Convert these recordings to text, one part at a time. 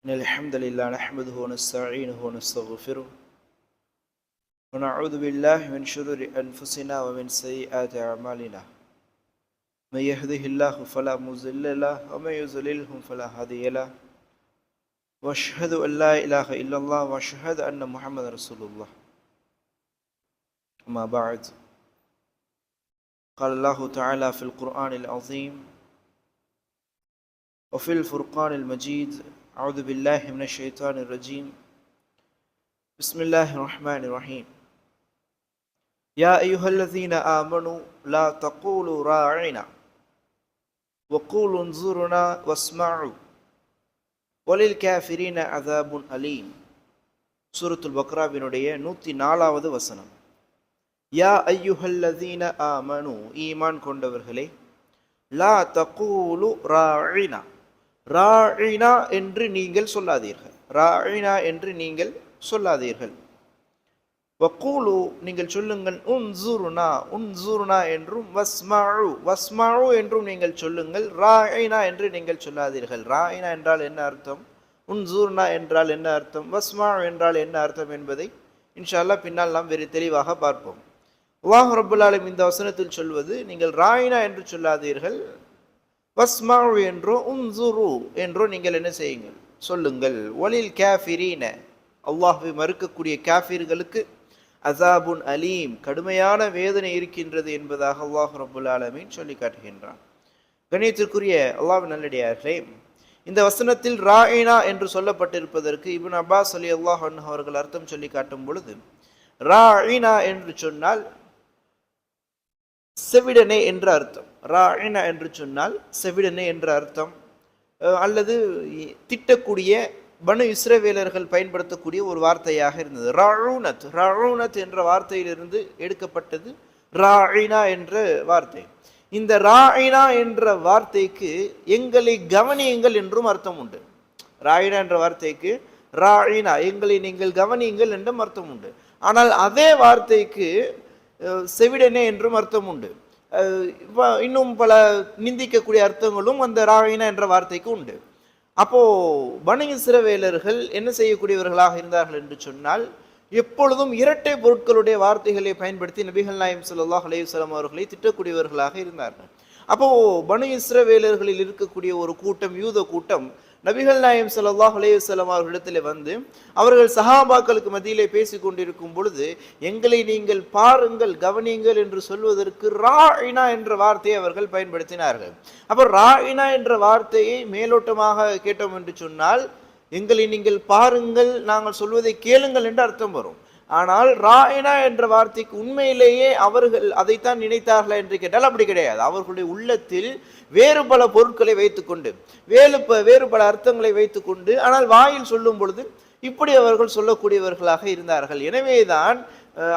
إن الحمد لله نحمده ونستعينه ونستغفره ونعوذ بالله من شرور أنفسنا ومن سيئات أعمالنا من يهده الله فلا مضل له ومن يضلله فلا هادي له وأشهد أن لا إله إلا الله وأشهد أن محمدا رسول الله أما بعد قال الله تعالى في القرآن العظيم وفي الفرقان المجيد أعوذ بالله من الشيطان الرجيم بسم الله الرحمن الرحيم يا أيها الذين آمنوا لا تقولوا راعنا وقولوا انظرنا واسمعوا وللكافرين عذاب أليم சூரத்துல் பக்ராவினுடைய 104வது வசனம். யா ஐயுஹல்லதீன ஆமனு, ஈமான் கொண்டவர்களே, லா தகூலு ராஇனா, ராஇனா என்று நீங்கள் சொல்லாதீர்கள், ராஇனா என்று நீங்கள் சொல்லாதீர்கள். வக்கூலு, நீங்கள் சொல்லுங்கள், உன்சுருனா, உன்சுருனா என்றும், வஸ்மஉ, வஸ்மஉ என்றும் நீங்கள் சொல்லுங்கள், ராஇனா என்று நீங்கள் சொல்லாதீர்கள். ராஇனா என்றால் என்ன அர்த்தம், உன்சுருனா என்றால் என்ன அர்த்தம், வஸ்மஉ என்றால் என்ன அர்த்தம் என்பதை இன்ஷா அல்லாஹ் பின்னால் நாம் வெறு தெளிவாக பார்ப்போம். அல்லாஹ் ரப்பல் ஆலமீன் இந்த வசனத்தில் சொல்வது, நீங்கள் ராயினா என்று சொல்லாதீர்கள், வஸ்மஉ என்றோ உன்சுரு என்றோ நீங்கள் என்ன செய்யுங்கள், சொல்லுங்கள். வலில் காஃபிரீன, அல்லாஹ்வை மறுக்கக்கூடிய காஃபிர்களுக்கு அஸாபுன் அலீம், கடுமையான வேதனை இருக்கின்றது என்பதாக அல்லாஹ் ரப்பல் ஆலமீன் சொல்லி காட்டுகின்றான். கண்ணியத்திற்குரிய அல்லாஹ்வின் நல்லடியார்களே, இந்த வசனத்தில் ராயினா என்று சொல்லப்பட்டிருப்பதற்கு இப்னு அப்பாஸ் ரலியல்லாஹு அன்ஹு அவர்கள் அர்த்தம் சொல்லி காட்டும் பொழுது, ராயினா என்று சொன்னால் செவிடனே என்ற அர்த்தம். ராயினா என்று சொன்னால் செவிடனே என்ற அர்த்தம், அல்லது திட்டக்கூடிய பனு இஸ்ரவேலர்கள் பயன்படுத்தக்கூடிய ஒரு வார்த்தையாக இருந்தது. ரஊனத், ரஊனத் என்ற வார்த்தையிலிருந்து எடுக்கப்பட்டது ராயினா என்ற வார்த்தை. இந்த ராயினா என்ற வார்த்தைக்கு எங்களை கவனியுங்கள் என்றும் அர்த்தம் உண்டு. ராயினா என்ற வார்த்தைக்கு ராயினா, எங்களை நீங்கள் கவனியுங்கள் என்றும் அர்த்தம் உண்டு. ஆனால் அதே வார்த்தைக்கு செவிடனே என்றும் அர்த்தம் உண்டு. இன்னும் பல நிந்திக்கக்கூடிய அர்த்தங்களும் அந்த ராயினா என்ற வார்த்தைக்கு உண்டு. அப்போ பனு இஸ்ரவேலர்கள் என்ன செய்யக்கூடியவர்களாக இருந்தார்கள் என்று சொன்னால், எப்பொழுதும் இரட்டை பொருட்களுடைய வார்த்தைகளை பயன்படுத்தி நபிகள் நாயகம் ஸல்லல்லாஹு அலைஹி வஸல்லம் அவர்களை திட்டக்கூடியவர்களாக இருந்தார்கள். அப்போ பனு இஸ்ரவேலர்களில் இருக்கக்கூடிய ஒரு கூட்டம், யூத கூட்டம், நபிகள் நாயகம் ஸல்லல்லாஹு அலைஹி வஸல்லம் அவர்களிடத்தில் வந்து அவர்கள் சஹாபாக்களுக்கு மத்தியிலே பேசி கொண்டிருக்கும் பொழுது, எங்களை நீங்கள் பாருங்கள், கவனியுங்கள் என்று சொல்வதற்கு ராயினா என்ற வார்த்தையை அவர்கள் பயன்படுத்தினார்கள். அப்போ ராயினா என்ற வார்த்தையை மேலோட்டமாக கேட்டோம் என்று சொன்னால், எங்களை நீங்கள் பாருங்கள், நாங்கள் சொல்வதை கேளுங்கள் என்று அர்த்தம் வரும். ஆனால் ராயினா என்ற வார்த்தைக்கு உண்மையிலேயே அவர்கள் அதைத்தான் நினைத்தார்களா என்று கேட்டால் அப்படி கிடையாது. அவர்களுடைய உள்ளத்தில் வேறு பல பொருட்களை வைத்துக்கொண்டு, வேறு பல அர்த்தங்களை வைத்துக்கொண்டு, ஆனால் வாயில் சொல்லும் பொழுது இப்படி அவர்கள் சொல்லக்கூடியவர்களாக இருந்தார்கள். எனவேதான்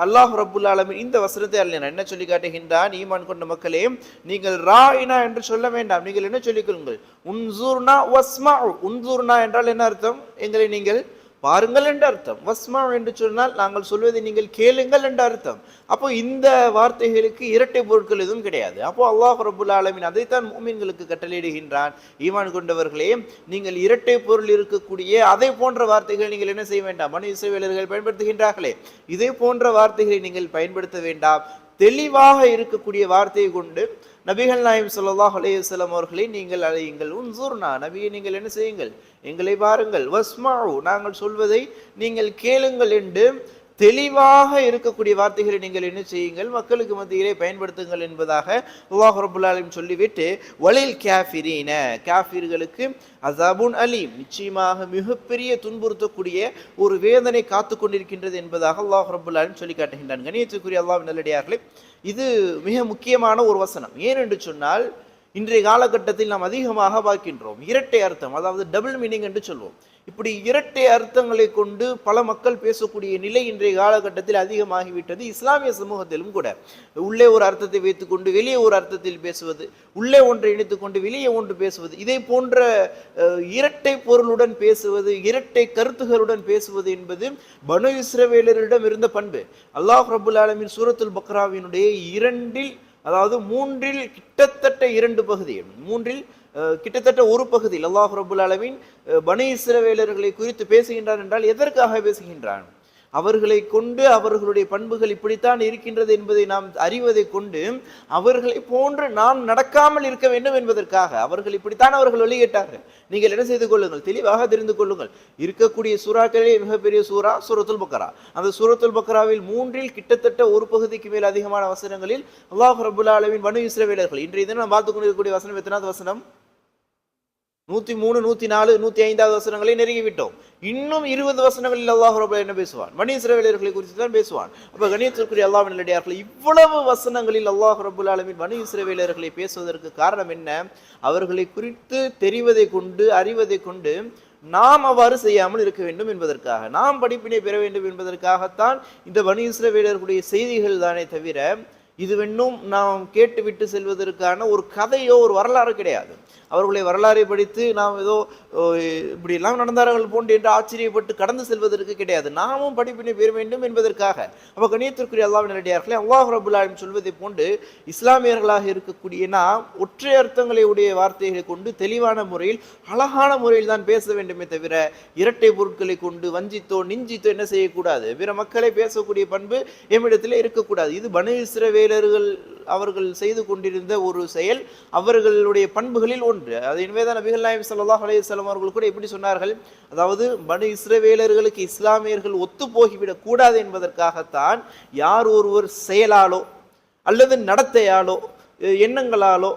அல்லாஹ் ரப்புல் ஆலமீன் இந்த வசனத்தை அல்ல என்ன சொல்லி காட்டுகின்றான், ஈமான் கொண்ட மக்களே, நீங்கள் ராயினா என்று சொல்ல வேண்டாம், நீங்கள் என்ன சொல்லிக் கொள்ளுங்கள், உன்சுர்னா வஸ்மஉ. உன்சுர்னா என்றால் என்ன அர்த்தம், எங்களை நீங்கள் பாருங்கள் என்ற அர்த்தம். வஸ்மா என்று சொன்னால் நாங்கள் சொல்வதை நீங்கள் கேளுங்கள் என்ற அர்த்தம். அப்போ இந்த வார்த்தைகளுக்கு இரட்டை பொருட்கள் எதுவும் கிடையாது. அப்போ அல்லாஹ் ரப்புல் ஆலமீன் அதைத்தான் முஃமின்களுக்கு கட்டளையிடுகின்றான், ஈமான் கொண்டவர்களே, நீங்கள் இரட்டை பொருள் இருக்கக்கூடிய அதை போன்ற வார்த்தைகள் நீங்கள் என்ன செய்ய வேண்டாம். பனு இஸ்ரவேலர்கள் பயன்படுத்துகின்றார்களே, இதே போன்ற வார்த்தைகளை நீங்கள் பயன்படுத்த வேண்டாம். தெளிவாக இருக்கக்கூடிய வார்த்தையை கொண்டு நபிகள் நாயகம் ஸல்லல்லாஹு அலைஹி வஸல்லம் அவர்களை நீங்கள் அழையுங்கள். உன்சுர்னா, நபியை நீங்கள் என்ன செய்யுங்கள், எங்களை பாருங்கள். வஸ்மஉ, நாங்கள் சொல்வதை நீங்கள் கேளுங்கள் என்று தெளிவாக இருக்கக்கூடிய வார்த்தைகளை நீங்கள் என்ன செய்யுங்கள், மக்களுக்கு மத்தியிலே பயன்படுத்துங்கள் என்பதாக அல்லாஹ் ரப்பல் ஆலமீன் சொல்லிவிட்டு, வலில் காஃபிரீன, காஃபிர்களுக்கு அஸாபுன் அலீம், நிச்சயமாக மிகப்பெரிய துன்புறுத்தக்கூடிய ஒரு வேதனை காத்து கொண்டிருக்கின்றது என்பதாக அல்லாஹ் ரப்பல் ஆலமீன் சொல்லி காட்டுகின்றான். கண்ணியத்துக்குரிய அல்லாஹ்வின் நல்லடியார்களே, இது மிக முக்கியமான ஒரு வசனம். ஏன் என்று சொன்னால், இன்றைய காலகட்டத்தில் நாம் அதிகமாக பார்க்கின்றோம் இரட்டை அர்த்தம், அதாவது டபுள் மீனிங் என்று சொல்வோம். இப்படி இரட்டை அர்த்தங்களை கொண்டு பல மக்கள் பேசக்கூடிய நிலை இன்றைய காலகட்டத்தில் அதிகமாகிவிட்டது. இஸ்லாமிய சமூகத்திலும் கூட உள்ளே ஒரு அர்த்தத்தை வைத்துக்கொண்டு வெளியே ஒரு அர்த்தத்தில் பேசுவது, உள்ளே ஒன்றை இணைத்துக்கொண்டு வெளியே ஒன்று பேசுவது, இதே போன்ற இரட்டை பொருளுடன் பேசுவது, இரட்டை கருத்துகளுடன் பேசுவது என்பது பனு இஸ்ரவேலரிடம் இருந்த பண்பு. அல்லாஹ் ரப்புல் ஆலமீன் சூரத்துல் பக்ராவினுடைய 2 அதாவது 3 கிட்டத்தட்ட 2 பகுதிகள், 3 கிட்டத்தட்ட ஒரு பகுதியில் அல்லாஹ் ரப்புல் ஆலமீன் பனி இஸ்ரவேலர்களை குறித்து பேசுகின்றான் என்றால் எதற்காக பேசுகின்றான்? அவர்களை கொண்டு அவர்களுடைய பண்புகள் இப்படித்தான் இருக்கின்றது என்பதை நாம் அறிவதை கொண்டு அவர்களை போன்று நாம் நடக்காமல் இருக்க வேண்டும் என்பதற்காக. அவர்கள் இப்படித்தான் அவர்கள் வெளியிட்டார்கள், நீங்கள் என்ன செய்து கொள்ளுங்கள், தெளிவாக தெரிந்து கொள்ளுங்கள். இருக்கக்கூடிய சூறாக்களே மிகப்பெரிய சூறா சூரத்துல் பக்ரா. அந்த சூரத்துல் பக்ராவில் 3 கிட்டத்தட்ட ஒரு பகுதிக்கு மேல் அதிகமான வசனங்களில் அல்லாஹ் ரப்புல் ஆலமீன் பனு இஸ்ரவேலர்கள், இன்றைய தினம் நாம் பார்த்துக் கொண்டிருக்கக்கூடிய வசனம் எத்தனாவது வசனம்? 103, 104, 105வது வசனங்களை நெருங்கிவிட்டோம். இன்னும் 20 வசனங்களில் அல்லாஹ் ரப்பல் என்ன பேசுவான்? பனி இஸ்ரவேலர்களை குறித்து தான் பேசுவான். அப்ப கண்ணியத்திற்குரிய அல்லாஹ்வின் நல்லடியார்களே, இவ்வளவு வசனங்களில் அல்லாஹ் ரப்பல் ஆலமீன் பனி இஸ்ரவேலர்களை பேசுவதற்கு காரணம் என்ன? அவர்களை குறித்து தெரிவதை கொண்டு அறிவதை கொண்டு நாம் அவ்வாறு செய்யாமல் இருக்க வேண்டும் என்பதற்காக, நாம் படிப்பினை பெற வேண்டும் என்பதற்காகத்தான் இந்த பனி இஸ்ரவேலர்களுடைய செய்திகள் தானே தவிர இது இன்னும் நாம் கேட்டுவிட்டு செல்வதற்கான ஒரு கதையோ ஒரு வரலாறு கிடையாது. அவர்களுடைய வரலாறை படித்து நாம் ஏதோ இப்படி எல்லாம் நடந்தார்கள் போன்று என்று ஆச்சரியப்பட்டு கடந்து செல்வதற்கு கிடையாது. நாமும் படிப்பினை பெற வேண்டும் என்பதற்காக. அப்ப கண்ணியத்திற்குரிய அல்லாஹ்வின் நல்லடியார்களே, அல்லாஹ் ரப்புல் ஆலமீன் சொல்வதை போன்று இஸ்லாமியர்களாக இருக்கக்கூடிய நாம் ஒற்றை அர்த்தங்களை உடைய வார்த்தைகளை கொண்டு தெளிவான முறையில் அழகான முறையில் தான் பேச வேண்டுமே தவிர இரட்டை பொருட்களை கொண்டு வஞ்சித்தோ நிஞ்சித்தோ என்ன செய்யக்கூடாது. பிற மக்களை பேசக்கூடிய பண்பு எம்மிடத்தில் இருக்கக்கூடாது. இது பனு இஸ்ரவேலர்கள் அவர்கள் செய்து கொண்டிருந்த ஒரு செயல், அவர்களுடைய பண்புகளில் ஒன்று. அது எனவேதான் நபிகள் நாயகம் ஸல்லல்லாஹு அலைஹி வஸல்லம் அவர்கள் கூட எப்படி சொன்னார்கள், அதாவது பனு இஸ்ரவேலர்களுக்கு இஸ்லாமியர்கள் ஒத்து போகிவிடக் கூடாது என்பதற்காகத்தான் யார் ஒருவர் செயலாலோ அல்லது நடத்தையாலோ எண்ணங்களாலோ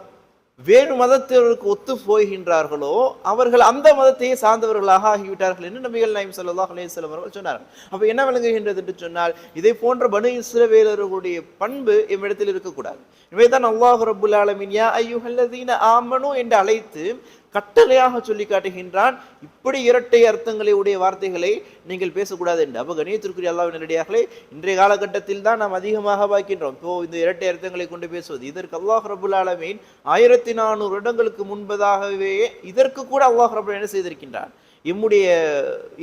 வேறு மதத்திற்கு ஒத்து போகின்றார்களோ அவர்கள் அந்த மதத்தையே சார்ந்தவர்களாக ஆகிவிட்டார்கள் என்று நபிகள் நாயகம் ஸல்லல்லாஹு அலைஹி வஸல்லம் அவர்கள் சொன்னார்கள். அப்ப என்ன விளங்குகின்றது என்று சொன்னால், இதை போன்ற பனு இஸ்ரவேலர்களுடைய பண்பு எம்மிடத்தில் இருக்கக்கூடாது. இவைதான் அல்லாஹ் ரப்புல் ஆலமீன் யா அய்யுஹல்லதீன ஆமனு என்று அழைத்து கட்டளையாக சொல்லி காட்டுகின்றான். இப்படி இரட்டை அர்த்தங்களை உடைய வார்த்தைகளை நீங்கள் பேசக்கூடாது என்று. அப்ப கண்ணியத்திற்குரிய அல்லாஹ்வின் நல்லடியார்களே, இன்றைய காலகட்டத்தில் தான் நாம் அதிகமாக பார்க்கின்றோம் இப்போ இந்த இரட்டை அர்த்தங்களை கொண்டு பேசுவது. இதற்கு அல்லாஹ் ரப்புல் ஆலமீன் 1400 வருடங்களுக்கு முன்பதாகவே இதற்கு கூட அல்லாஹ் ரப்புல் என்ன செய்திருக்கின்றான்? எம்முடைய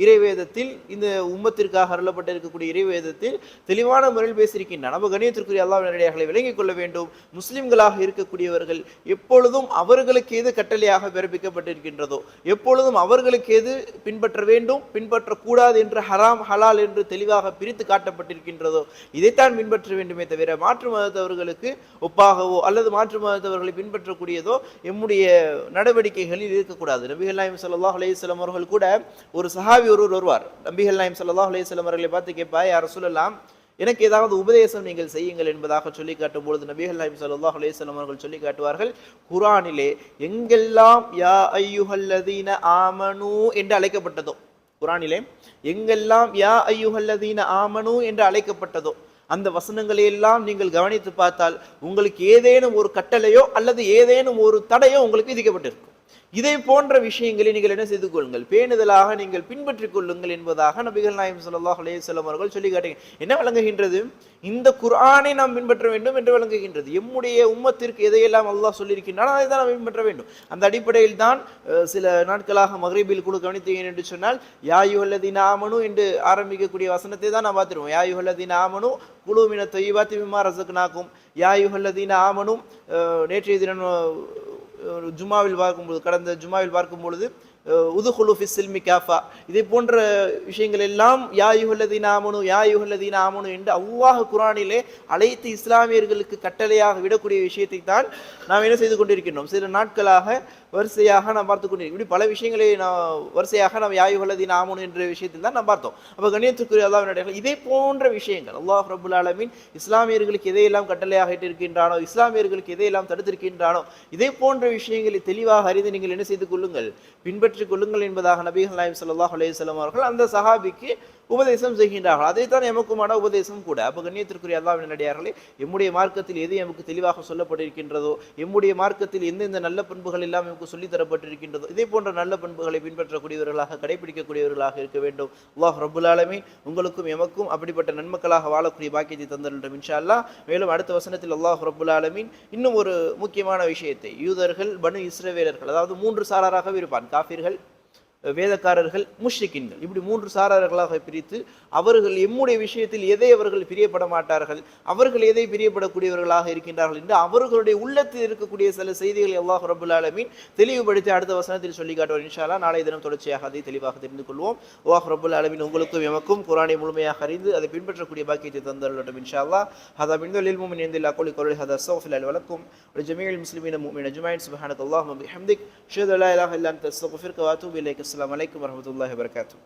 இறைவேதத்தில், இந்த உம்மத்திற்காக அருளப்பட்ட இருக்கக்கூடிய இறைவேதத்தில் தெளிவான முறையில் பேசியிருக்கின்றான். நம்ம கண்ணியத்திற்குரிய அல்லாஹ்வின் நல்லடியார்களை விளங்கிக் கொள்ள வேண்டும். முஸ்லிம்களாக இருக்கக்கூடியவர்கள் எப்பொழுதும் அவர்களுக்கு எது கட்டளையாக பிறப்பிக்கப்பட்டிருக்கின்றதோ, எப்பொழுதும் அவர்களுக்கு எது பின்பற்ற வேண்டும் பின்பற்றக்கூடாது என்று ஹராம் ஹலால் என்று தெளிவாக பிரித்து காட்டப்பட்டிருக்கின்றதோ இதைத்தான் பின்பற்ற வேண்டுமே தவிர மாற்று மதத்தவர்களுக்கு ஒப்பாகவோ அல்லது மாற்று மதத்தவர்களை பின்பற்றக்கூடியதோ எம்முடைய நடவடிக்கைகளில் இருக்கக்கூடாது. நபிகள் நாயகம் ஸல்லல்லாஹு அலைஹி வஸல்லம் அவர்கள் கூட ஒரு சஹாபி ஒருவர் வருவார். நபிகள் நாயகம் ஸல்லல்லாஹு அலைஹி வஸல்லம் அவர்களை பார்த்து கேட்பார், யா ரசூலல்லாஹ், எனக்கு ஏதாவது உபதேசம் நீங்கள் செய்யுங்கள் என்பதாக சொல்லி காட்டும் பொழுது நபிகள் நாயகம் ஸல்லல்லாஹு அலைஹி வஸல்லம் அவர்கள் சொல்லி காட்டுவார்கள், குர்ஆனிலே எங்கெல்லாம் யா அய்யுஹல்லதீன ஆமனு என்று அழைக்கப்பட்டதோ, குர்ஆனிலே எங்கெல்லாம் யா அய்யுஹல்லதீன ஆமனு என்று அழைக்கப்பட்டதோ அந்த வசனங்களை எல்லாம் நீங்கள் கவனித்து பார்த்தால் உங்களுக்கு ஏதேனும் ஒரு கட்டளையோ அல்லது ஏதேனும் ஒரு தடையோ உங்களுக்கு விதிக்கப்பட்டிருக்கும். இதை போன்ற விஷயங்களை நீங்கள் என்ன செய்து கொள்ளுங்கள், பேணுதலாக நீங்கள் பின்பற்றிக் கொள்ளுங்கள் என்பதாக நபிகள் நாயகம் ஸல்லல்லாஹு அலைஹி வஸல்லம் அவர்கள் சொல்லி காட்டுங்க. என்ன விளங்குகின்றது? இந்த குர்ஆனை நாம் பின்பற்ற வேண்டும் என்று விளங்குகின்றது. எம்முடைய உம்மத்திற்கு எதையெல்லாம் அல்லாஹ் சொல்லியிருக்கின்றானோ அதை தான் நாம் பின்பற்ற வேண்டும். அந்த அடிப்படையில் தான் சில நாட்களாக மக்ரிபில் கூட கவனித்தீங்க என்று சொன்னால் யா அய்யுஹல்லதீன ஆமனு என்று ஆரம்பிக்கக்கூடிய வசனத்தை தான் நாம் பார்த்துருவோம். யா அய்யுஹல்லதீன ஆமனு குலூ மினத் தய்யிபாத்தி மிம்மா ரஸக்னாக்கும், யா அய்யுஹல்லதீன ஆமனு நேற்றைய தினம் ஜுமாவில் பார்க்கும்பொழுது, கடந்த ஜுமாவில் பார்க்கும் பொழுது உதுகுலு ஃபிஸ் சில்மி காஃபா, இதை போன்ற விஷயங்கள் எல்லாம் யா அய்யுஹல்லதீன ஆமனு யா அய்யுஹல்லதீன ஆமனு என்று அல்லாஹ் குர்ஆனிலே அழைத்து இஸ்லாமியர்களுக்கு கட்டளையாக விடக்கூடிய விஷயத்தை தான் நாம் என்ன செய்து கொண்டிருக்கின்றோம். சில நாட்களாக வரிசையாக நாம் பார்த்து கொண்டிருக்கோம். இப்படி பல விஷயங்களை நாம் வரிசையாக நாம் யா அய்யுஹல்லதீன ஆமனு என்ற விஷயத்தில் தான் நாம் பார்த்தோம். அப்போ கண்ணியத்துக்குரிய அல்லாஹ்வின் நல்லடியார்களே, இதே போன்ற விஷயங்கள் அல்லாஹ் ரப்புல் ஆலமீன் இஸ்லாமியர்களுக்கு எதையெல்லாம் கட்டளையாக இட்டிருக்கின்றானோ, இஸ்லாமியர்களுக்கு எதையெல்லாம் தடுத்திருக்கின்றானோ, இதே போன்ற விஷயங்களை தெளிவாக அறிந்து நீங்கள் என்ன செய்து கொள்ளுங்கள், பின்பற்றிக் கொள்ளுங்கள் என்பதாக நபிகள் நாயகம் ஸல்லல்லாஹு அலைஹி வஸல்லம் அவர்கள் அந்த சஹாபிக்கு உபதேசம் செய்கின்றார்கள். அதைத்தான் எமக்குமான உபதேசம் கூட. அப்போ கண்ணியத்திற்குரிய அல்லாஹ்வின் நல்லடியார்களே, எம்முடைய மார்க்கத்தில் எது எமக்கு தெளிவாக சொல்லப்பட்டிருக்கின்றதோ, எம்முடைய மார்க்கத்தில் எந்தெந்த நல்ல பண்புகள் எல்லாம் எமக்கு சொல்லித் தரப்பட்டிருக்கின்றதோ இதே போன்ற நல்ல பண்புகளை பின்பற்றக்கூடியவர்களாக கடைபிடிக்கக்கூடியவர்களாக இருக்க வேண்டும். அல்லாஹ் ரப்புல் ஆலமீன் உங்களுக்கும் எமக்கும் அப்படிப்பட்ட நன்மக்களாக வாழக்கூடிய பாக்கியத்தை தந்தரட்டும் இன்ஷா அல்லாஹ். மேலும் அடுத்த வசனத்தில் அல்லாஹ் ரப்புல் ஆலமீன் இன்னும் ஒரு முக்கியமான விஷயத்தை, யூதர்கள் பனு இஸ்ரவேலர்கள், அதாவது 3 சாராராக இருப்பான், காஃபிர்கள், வேதக்காரர்கள், முஷ்ரிக்கின்கள், இப்படி 3 சாரார்களாக பிரித்து அவர்கள் எம்முடைய விஷயத்தில் எதை அவர்கள் பிரியப்பட மாட்டார்கள், அவர்கள் எதை பிரியப்படக்கூடியவர்களாக இருக்கின்றார்கள் என்று அவர்களுடைய உள்ளத்தில் இருக்கக்கூடிய சில செய்திகளை அல்லாஹ் ரப்பல் ஆலமீன் தெளிவுபடுத்தி அடுத்த வசனத்தில் சொல்லி காட்டுவார். இன்ஷா அல்லாஹ் நாளை தினம் தொடர்ச்சியாக அதை தெளிவாக தெரிந்து கொள்வோம். அல்லாஹ் ரப்பல் ஆலமீன் உங்களுக்கும் எமக்கும் குர்ஆனை முழுமையாக அறிந்து அதை பின்பற்றக்கூடிய பாக்கியத்தை தந்தருளட்டும் இன்ஷா அல்லாஹ். ஹதா மினல் இல்மி மின் இன்தில்லாஹ் குலி கௌலி ஹதா அஸ்தக்ஃபிருல்லாஹி வ லக்கும் வ ஜமீஇல் முஸ்லிமீன முஃமினீன அஜ்மஈன் சுப்ஹானக அல்லாஹும்ம பிஹம்திக் அஷ்ஹது அல்லா இலாஹா இல்லா அன்த அஸ்தக்ஃபிருக வ அத்தூபு இலைக். அஸ்ஸலாமு அலைக்கும் வரஹ்மத்துல்லாஹி வபரகாத்துஹு.